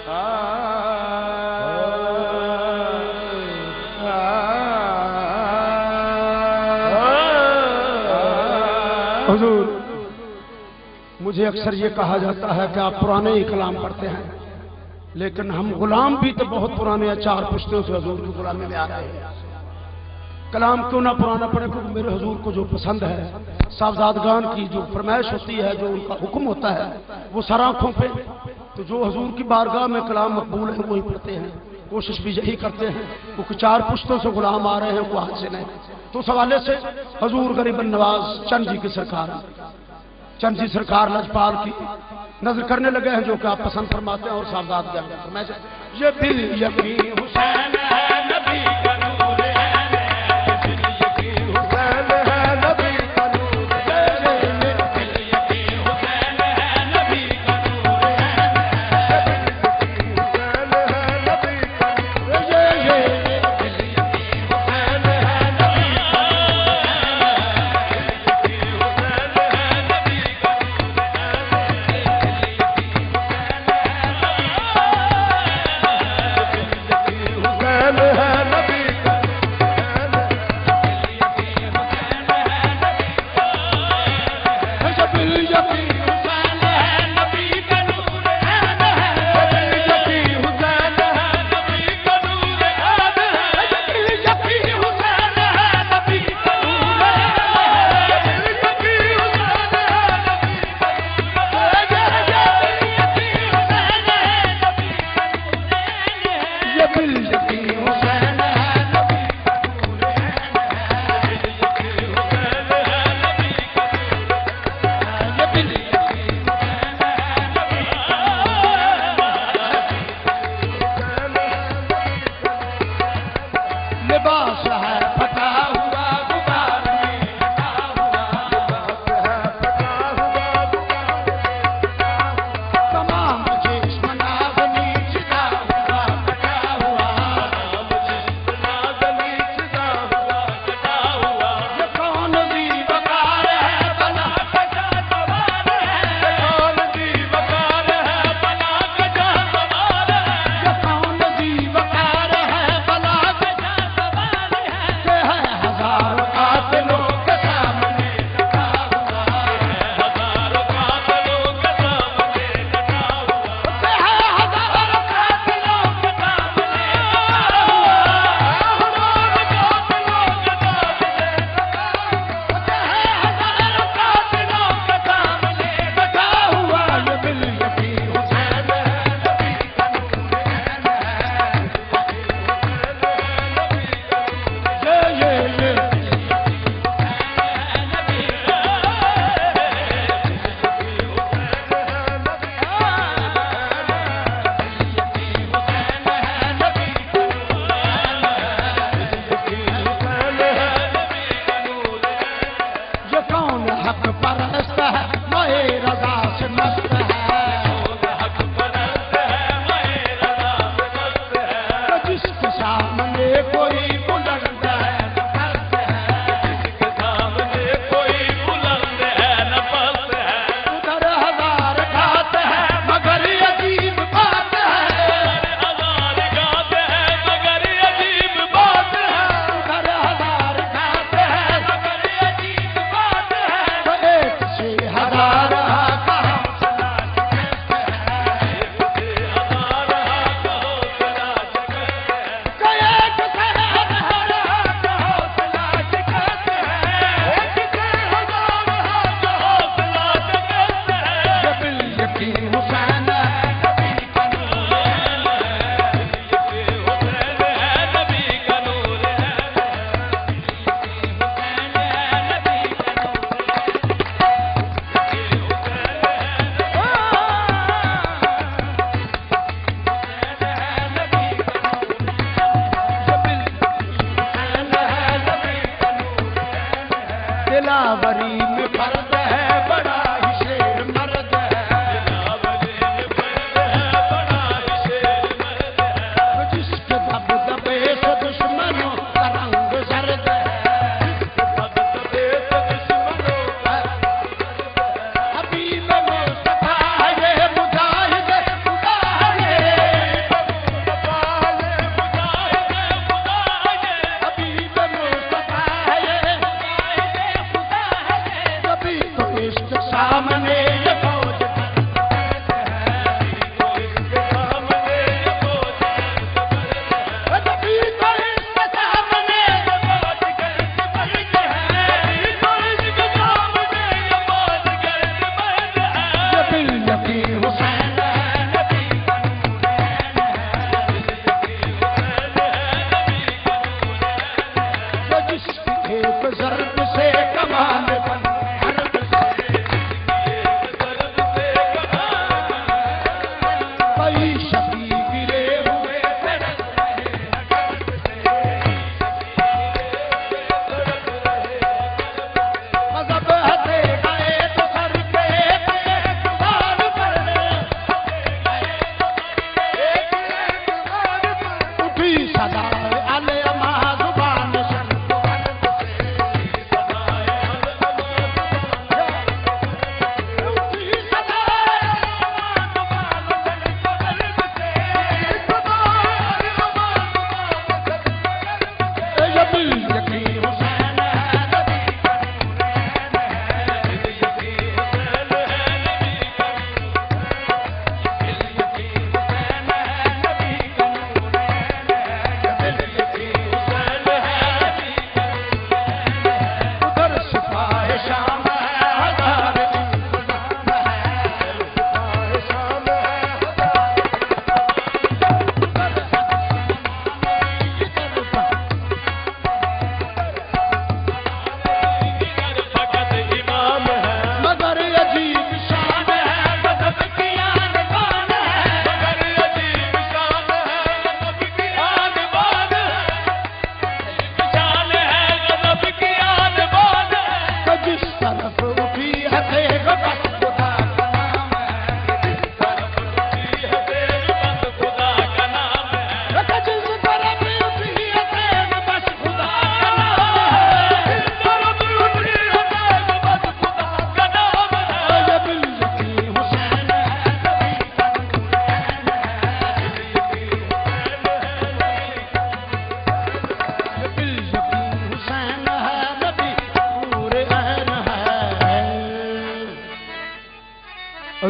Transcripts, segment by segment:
हुजूर, मुझे अक्सर ये कहा जाता है कि आप पुराने ही कलाम पढ़ते हैं, लेकिन हम गुलाम भी तो बहुत पुराने हैं, 4 पुश्तों से हुजूर की गुलामी में आ रहे हैं। कलाम क्यों ना पुराना पड़े, क्योंकि मेरे हुजूर को जो पसंद है, साहबजादगान की जो फरमाइश होती है, जो उनका हुक्म होता है, वो सर आंखों पे। तो जो हुजूर की बारगाह में कलाम मकबूल है वही पढ़ते हैं, कोशिश भी यही करते हैं, क्योंकि 4 पुश्तों से गुलाम आ रहे हैं, वो हाथ से नहीं। तो उस हवाले से हुजूर गरीबन नवाज चंद जी की सरकार, चंद जी सरकार लजपाल की नजर करने लगे हैं, जो कि आप पसंद फरमाते हैं। और साहबजाद ये दिल यकीन हुसैन है नबी का नूर है, ये दिल यकीन हुसैन है नबी का नूर है, ये दिल यकीन हुसैन है नबी का नूर है, ये दिल यकीन हुसैन है नबी का नूर है,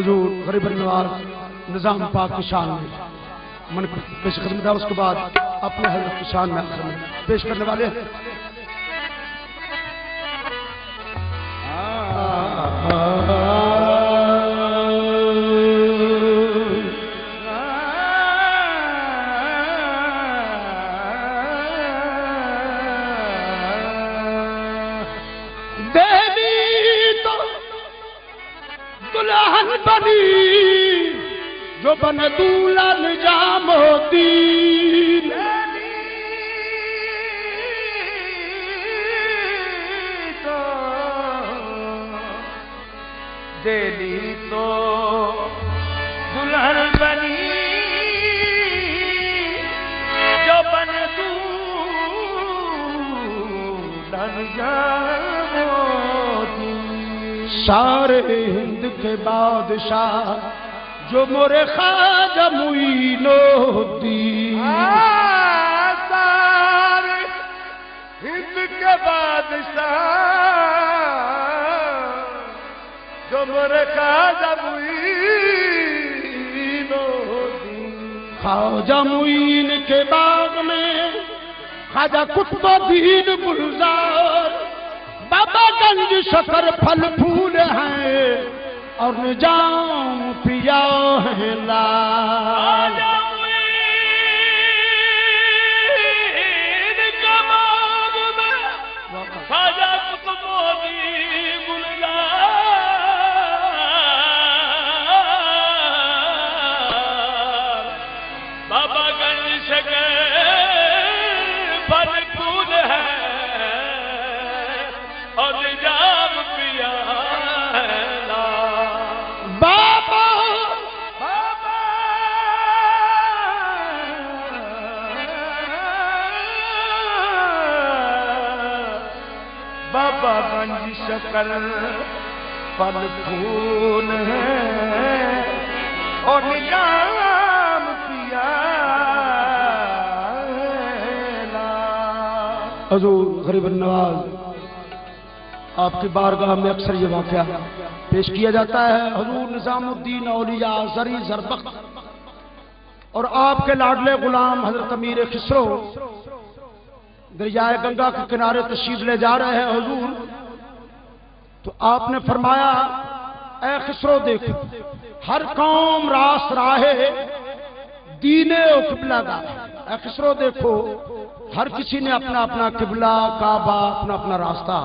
हजूर गरीब नवाज निजाम पाक की शान में मन पेश खदमत है। उसके बाद अपने हजरत की शान में पेश करने वाले बनी जो बन दूल्हा निजाम होती तो देली तो दुल्हन बनी जो बन दूल्हा निजाम होती। सारे हिंद के बादशाह जो मोरे ख्वाजा मुईनुद्दीन, सारे हिंद के बादशाह जो मोरे ख्वाजा मुईनुद्दीन। ख्वाजा मुईन के बाग में ख्वाजा कुतुबुद्दीन गुलजार, बाबा गंज शकर फल फूल हैं और निजाम पिया है लाल। ख्वाजा कुतुबुद्दीन गुलजार, बाबा गंज शकर फल फूल है और निजाम पिया है बाबा। बाबा बाबा गंज शकर फल फूल है और निजाम पिया है। हजूर गरीब नवाज आपकी बारगाह में अक्सर ये वाक़या पेश किया जाता है। हजूर निजामुद्दीन औलिया जरी ज़रबख्त और आपके लाडले गुलाम हजरत अमीर खिसरो दरियाए गंगा के किनारे तशरीफ ले जा रहे हैं। हजूर तो आपने फरमाया, ए खिसरो देखो हर कौम रास राहे दीने और किबला का। ए खिसरो देखो हर किसी ने अपना अपना किबला काबा अपना अपना रास्ता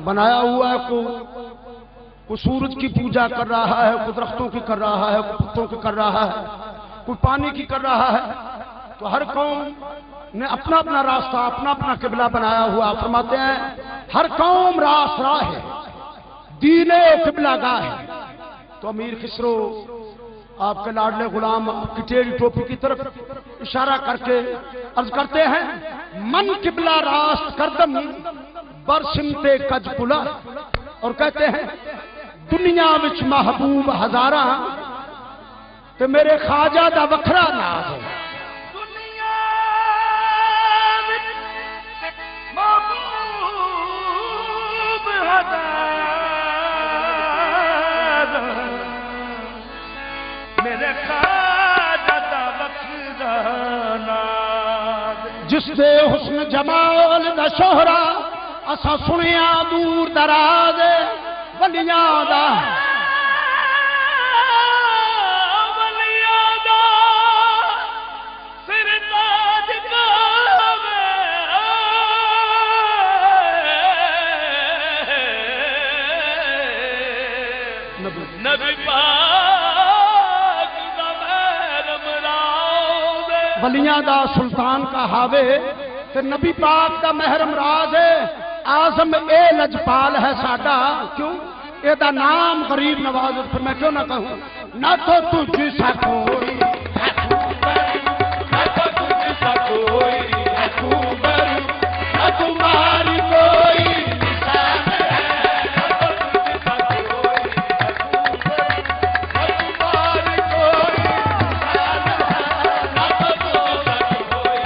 बनाया हुआ है। कोई सूरज की पूजा कर रहा है, कोई दरख्तों की कर रहा है, कोई पत्तों की कर रहा है, कोई पानी की कर रहा है। तो हर कौम ने अपना अपना रास्ता अपना अपना किबला बनाया हुआ। फरमाते हैं हर कौम रास राह है दीने किबला गाह है। तो अमीर खिसरो आपके लाडले गुलाम की टेढ़ी टोपी की तरफ इशारा करके अर्ज करते हैं, मन किबला रास्त करदम बरसिमते कज पुला। और कहते हैं दुनिया विच महबूब हजारा ते मेरे ख्वाजा दा वखरा नाज है। दुनिया विच महबूब हजारा मेरे ख्वाजा दा वखरा नाज। जिसदे हुस्न जमाल दा शोहरा असा सुनिया दूर दराज वलियां दा सिर ताज कावे नबी पाक दा महरम राज। वलियां दा सुल्तान का हावे ते नबी पाक दा महरम राज है। आजम ए लजपाल है साडा, क्यों एदा नाम गरीब नवाज। फिर मैं क्यों ना कहूं ना तो तुझ सा कोई ना तो तुझ सा कोई ना तुम्हारी कोई निशान है, ना तो तुझ सा कोई ना तुम्हारी कोई निशान है, ना तो तुझ सा कोई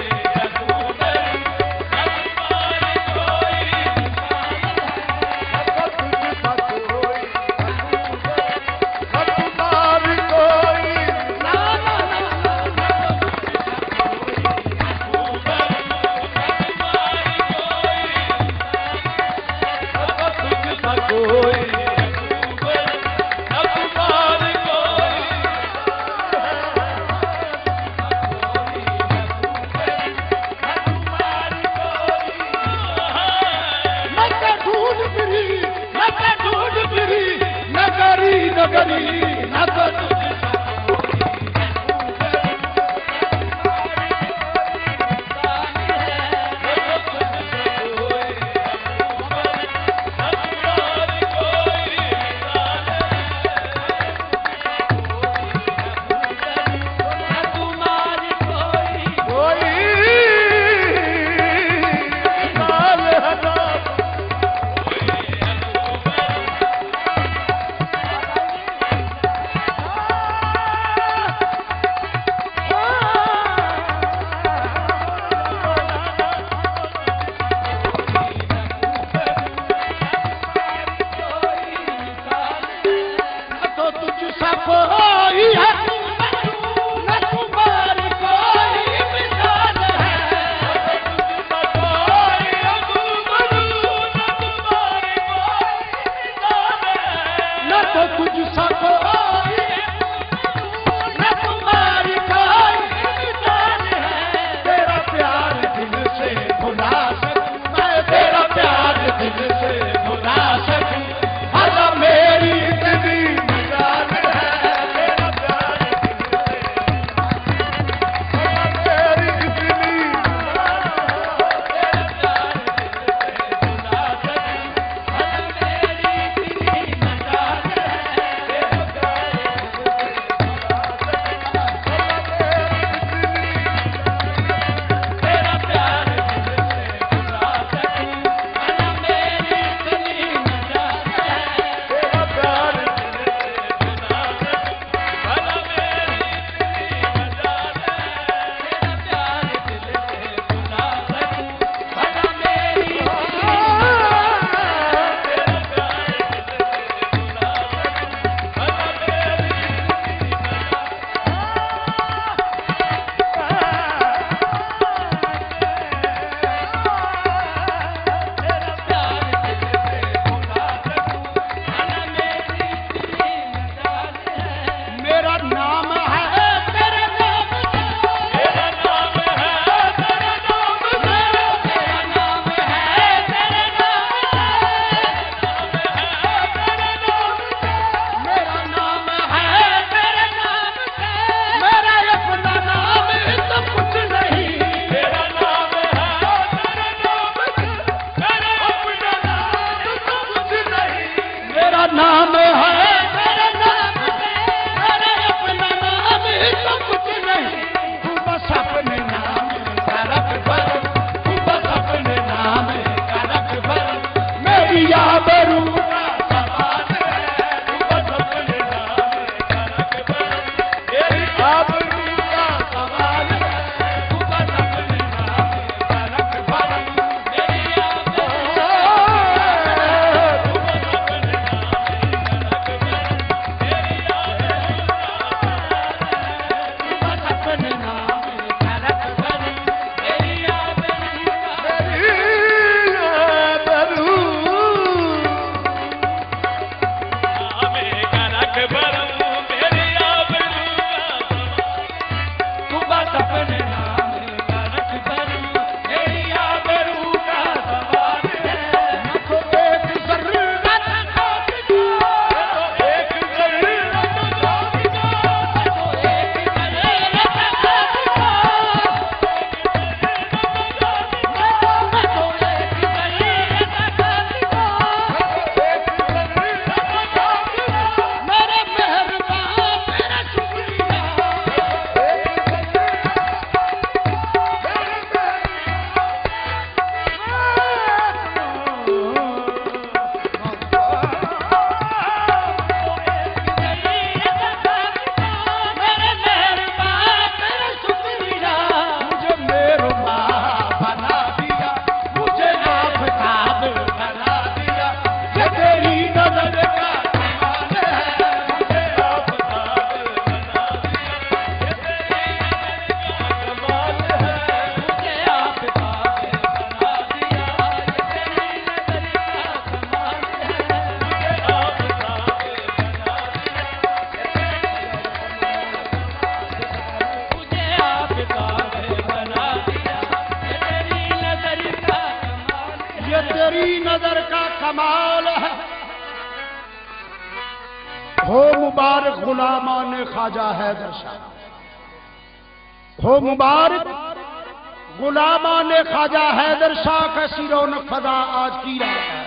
सपने नाम करक भरी मेरी आबरू में करक भरू मेरी आबरू तू बस सपने नाम करक भरी मेरी आबरू का सवाल है तो एक जरूरत नजर का कमाल है। हो मुबारक गुलामान ख्वाजा हैदर शाह, हो मुबारक गुलामान ख्वाजा हैदर शाह। कैसी रौनक फजा आज की रात है।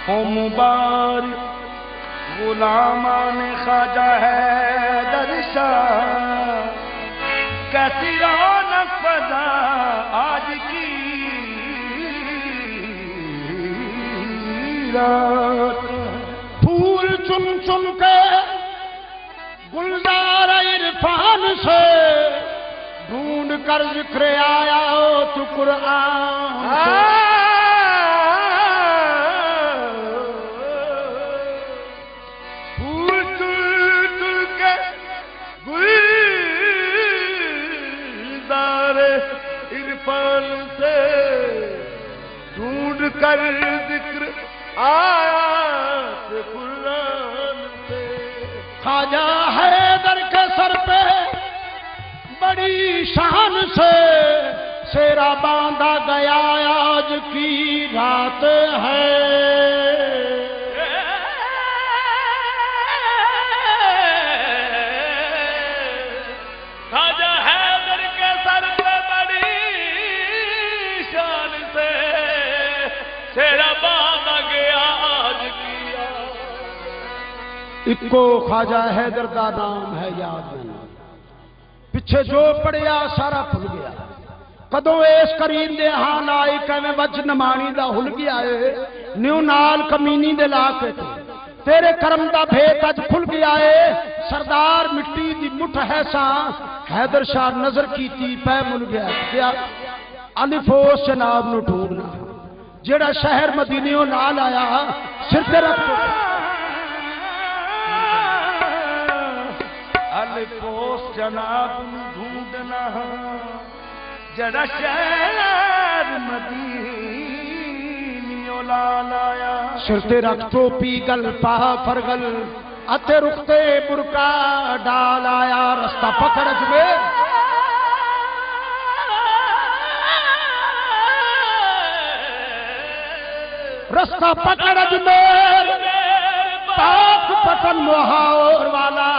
हो मुबारक गुलामान ख्वाजा हैदर शाह, कैसी रौनक फजा आज की रात। फूल चुन चुन के गुलजार इरफान से ढूंढ कर जिक्र आया हो तू कुरान से। कर जिक्र आयात कुरान से। ख्वाजा हैदर के सर पे बड़ी शान से सेरा बांधा गया आज की रात है। ख्वाजा हैदर के सर पे बड़ी शान से सेरा बांधा गया आज किया। इको ख्वाजा हैदर का नाम है याद नहीं, पिछे जो पढ़िया सारा भुल गया। कदों इस करीम दे हाल आई कैवें वज नमाणी दा हुल गया है। न्यू नाल कमीनी दे लाके तेरे करम दा भेद अज खुल गया है। सरदार मिट्टी दी मुठ है सा हैदर शाह नजर कीती पै मुल गया। क्या अलिफोस जनाब नू ढूंढना जेड़ा शहर मदीनियों नाल आया सिर ते रख अलिफोस जनाब ढूंढना जेड़ा शहर मदीनियों नाल आया। सिर ते रख टोपी गल पा फरगल अते रुखते बुरका डाल आया। रास्ता पकड़ जमे रास्ता पकड़ अजमेर पाक पतन मोहावर वाला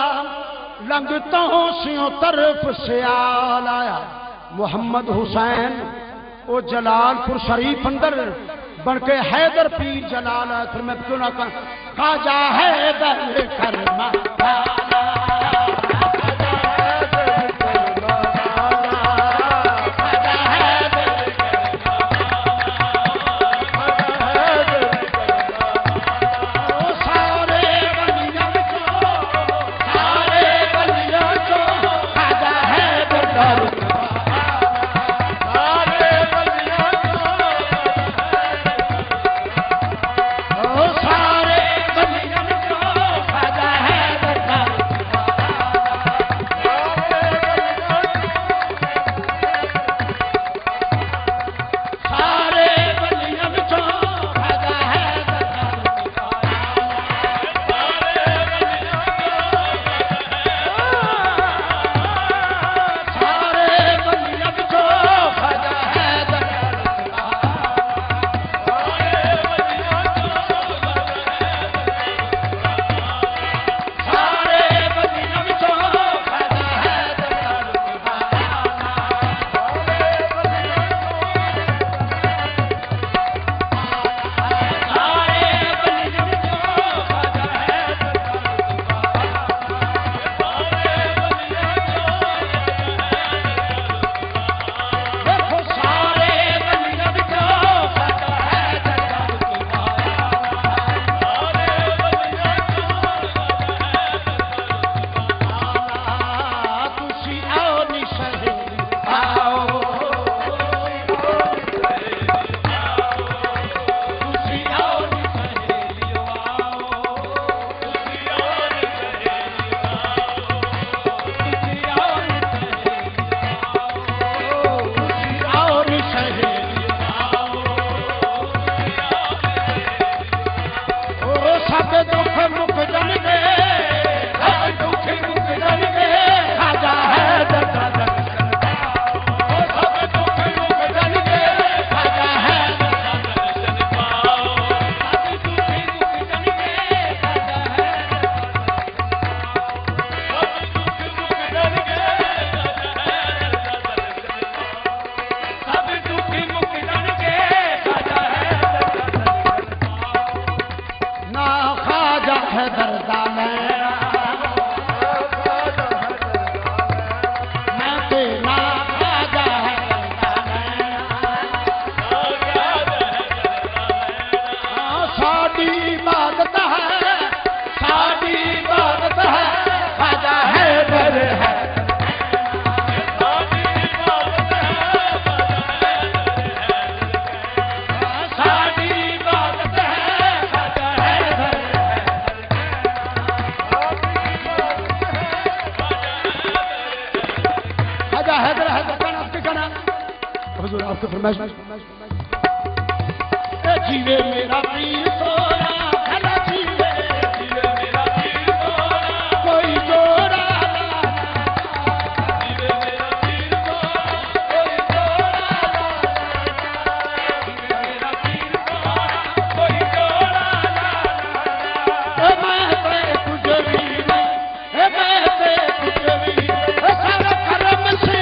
लंघता हूं सियों तरफ से आल आया। मोहम्मद हुसैन वो जलालपुर शरीफ अंदर बनके हैदर पीर जलाल आया। फिर मैं क्यों ना कहूं ख्वाजा हैदर करमा साडी इबादत है, साडी इबादत है, ख्वाजा हैदर है। हैदर हैदर कहना, आपके कहना हुजूर, आपके फरमाइश जीवे मेरा पीर सोना, खला जीवे, जीवे मेरा पीर सोना, कोई जोड़ा जीवे मेरा पीर सोना, कोई जोड़ा जीवे मेरा पीर सोना, कोई जोड़ा मैं ते कुछ भी नहीं, मैं ते कुछ भी सारा करम से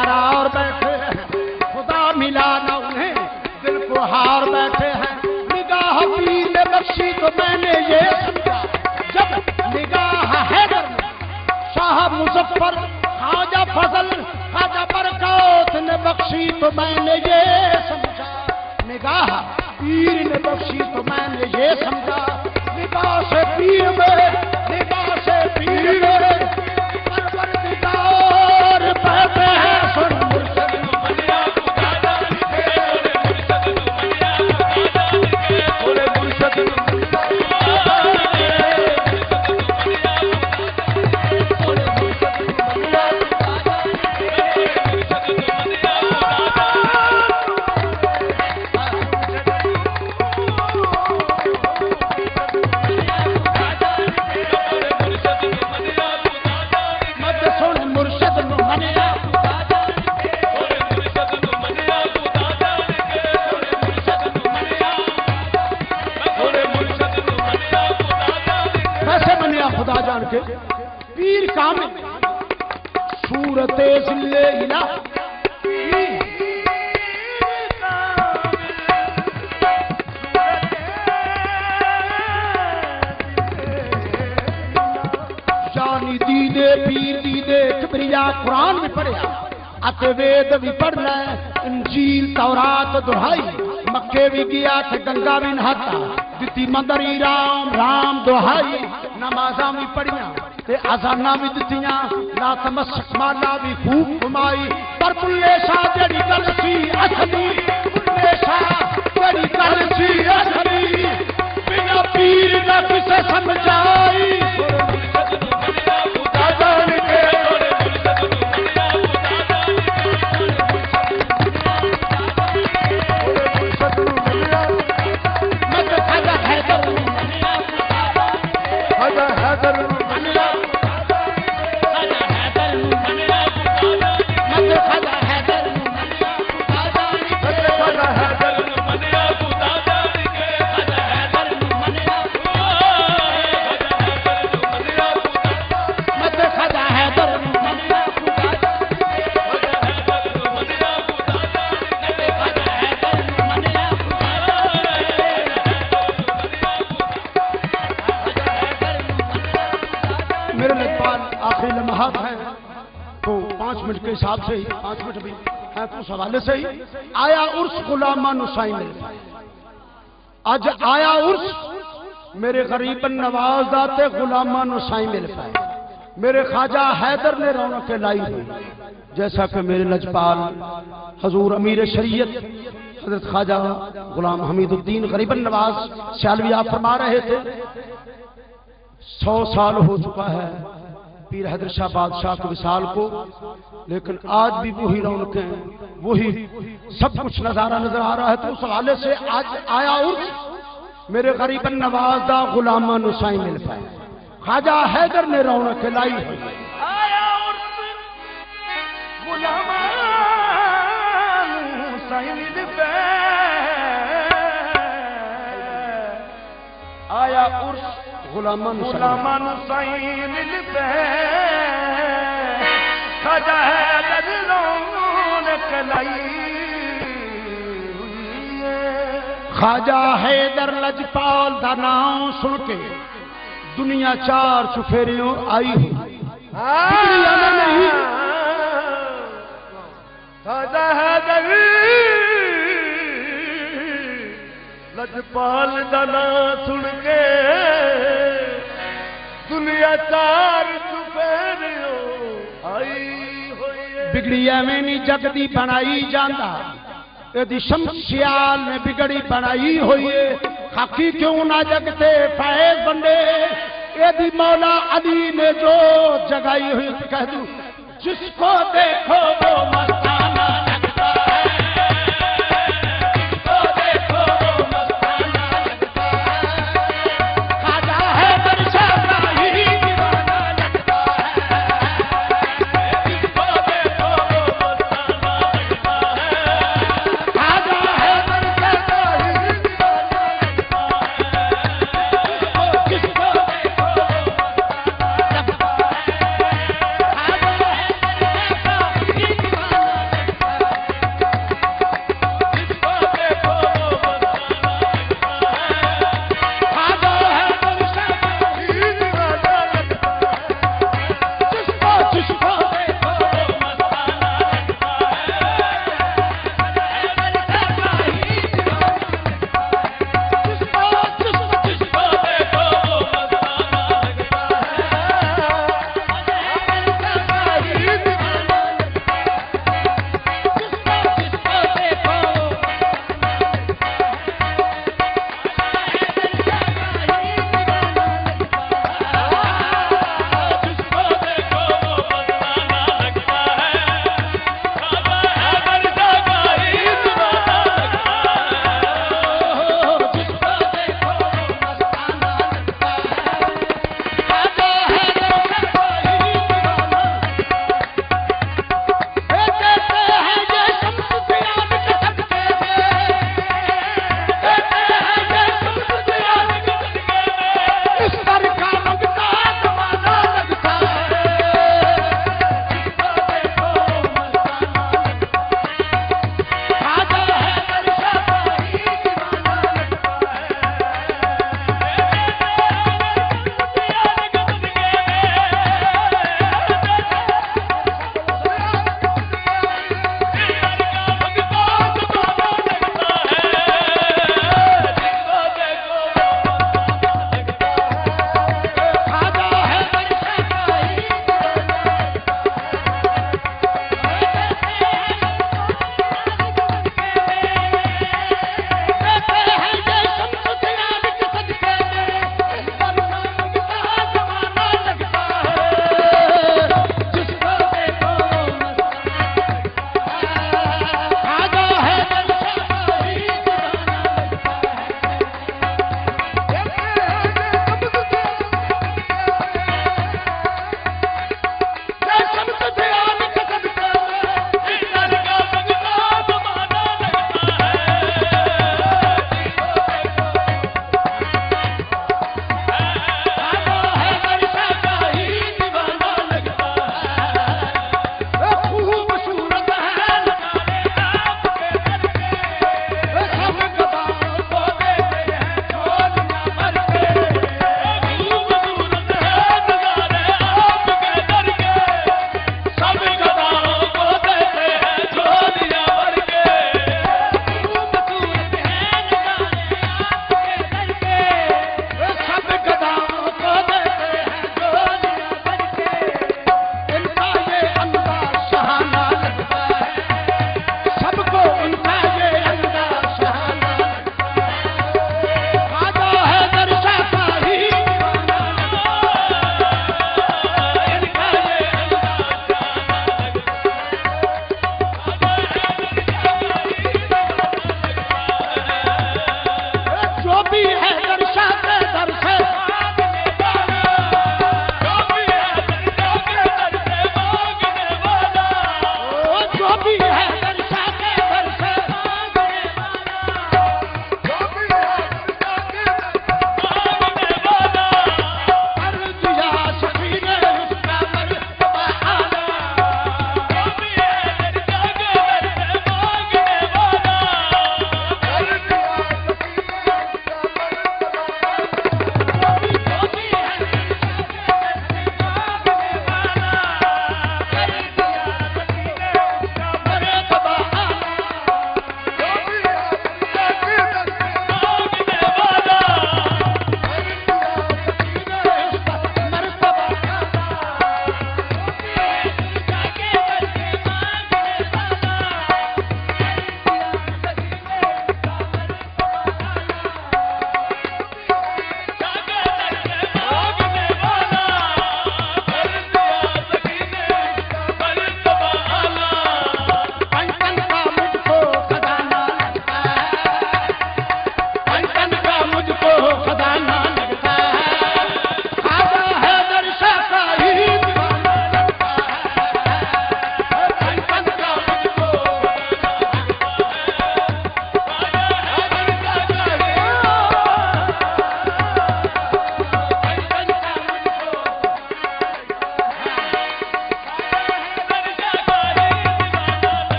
करार बैठे हैं, खुदा मिला न उन्हें दिल को हार बैठे हैं। निगाह पीर ने बख्शी तो मैंने ये समझा, जब निगाह हैदर शाह मुजफ्फर ख्वाजा फजल ख्वाजा बरकत ने बख्शी तो मैंने ये समझा। निगाह पीर ने बख्शी तो मैंने ये समझा, निगाह से पीर में, निगाह से पीर में परवरदिगार बहते हैं। सुन मुर्शिद मनिया खुदा बोले मुर्शिद खुदा जान के पीर कामिल सूरते जिले इला जानी दीदे पीर दीदे किबरिया कुरान भी पढ़िया, अते वेद भी पढ़ना, इंजील तौरात दुहाई, मक्के भी गया थे गंगा भी नहाता, दिती मंदरी राम राम दुहाई, नमाजा भी पढ़िया ते अजाना भी दितियां, ला तमस्सक माला भी खूब घुमाई, पर बुल्ले शाह जड़ी गल सी असली, बुल्ले शाह जड़ी गल सी असली, बिना पीर ना किसे समझाई। के हिसाब से ही 5 मिनट भी है तो उस हवाले से ही आया उर्स गुलामा नुसाई मिल पाए। आज आया उर्स मेरे गरीबन नवाज दाते गुलामा नुसाई मिल पाए। मेरे ख्वाजा हैदर ने रौनक लाई हुई, जैसा कि मेरे लजपाल हजूर अमीर शरीयत हजरत ख्वाजा गुलाम हमीदुद्दीन गरीबन नवाज सियालवी आप फरमा रहे थे। 100 साल हो चुका है पीर हैदर शाह बादशाह के विसाल को, लेकिन आज भी वही रौनकें, वही सब कुछ नजारा नजर आ रहा है। तो उस हवाले से आज आया उर्स मेरे गरीबन नवाजा गुलामा नुसाई मिल पाए। ख्वाजा हैदर ने रौनक लाई है। आया उर्स गुलामा नुसाई मिल पाए। आया उर्स गुलामा नुसाई मिल पाए। ख्वाजा हैदर रौनक लाई। ख्वाजा हैदर लजपाल दा नाम सुन के दुनिया चार चुफेरियों आई हुई। ख्वाजा हैदर लजपाल दा नाम सुन के दुनिया चार चुफेरियों आई हुई। बिगड़ी एवं नहीं जगदी बनाई जाता, यदि शमसियाल ने बिगड़ी बनाई हुई है। खाकी क्यों ना जगते फैज बंदे, यदि मौला अली ने जो जगाई हुई कह दूं जिसको देखो वो मस्ताना लगता है, जिसको देखो वो मस्ताना लगता है। ख्वाजा हैदर शाह का ही दीवाना लगता है, जिसको देखो वो मस्ताना लगता है। ख्वाजा हैदर शाह का ही दीवाना लगता है, जिसको देखो वो मस्ताना लगता है। ख्वाजा हैदर शाह का ही दीवाना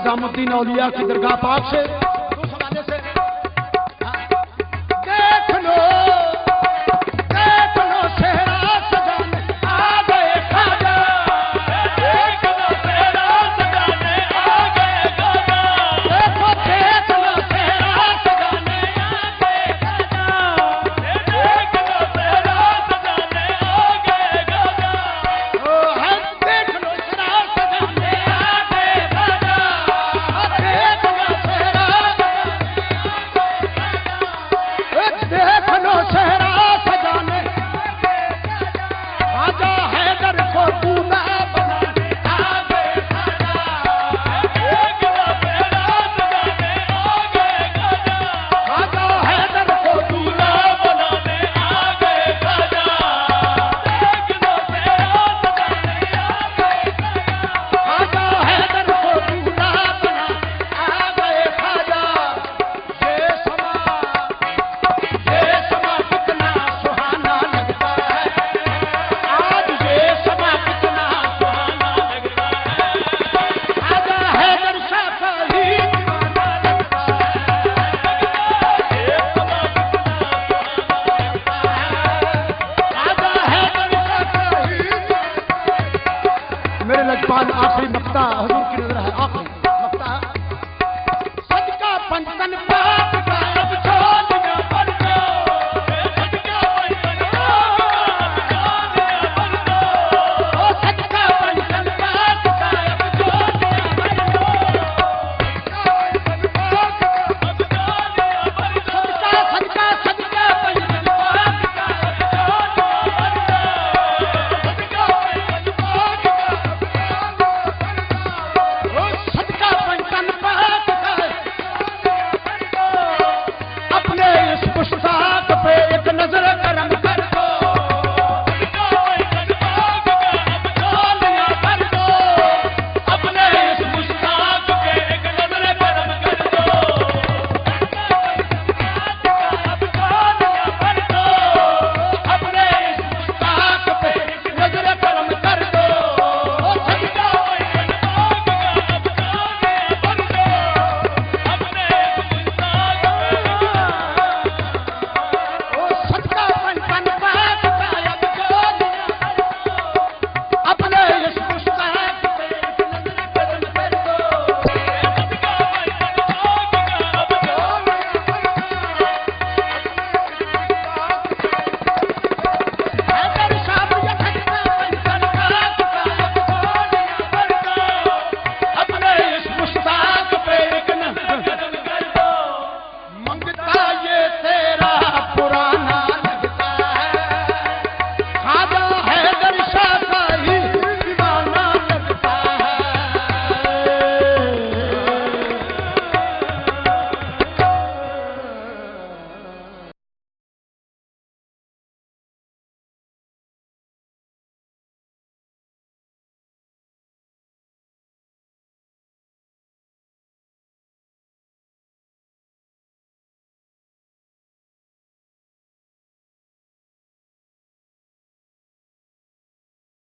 निजामुद्दीन औलिया की दरगाह पाक से उस हवाले से देख लो सेहरा सजाने आ गए खाजा, देख लो सेहरा सजाने आ गए खाजा, देखो देख लो सेहरा सजाने आ गए खाजा, देख लो सेहरा सजाने आ गए खाजा, ओ है देख लो सेहरा सजाने आ गए खाजा, देख लो सेहरा देख लो सेहरा सजाने खाजा हैदर को दूल्हा बनाने आ गए खाजा, देख लो सेहरा सजाने आ गए खाजा, खाजा हैदर को दूल्हा बनाने आ गए खाजा, देख लो सेहरा सजाने आ गए खाजा, खाजा हैदर को दूल्हा बनाने आ गए खाजा। ये समा कितना सुहाना लगता है, आज ये समा कितना सुहाना लगता है, खाजा हैदर शाह का ही दीवाना लगता है, ये समा कितना सुहाना लगता है, खाजा हैदर शाह का ही। मेरे लजपान आखिरी मक्ता हुजूर की नजर है आखिरी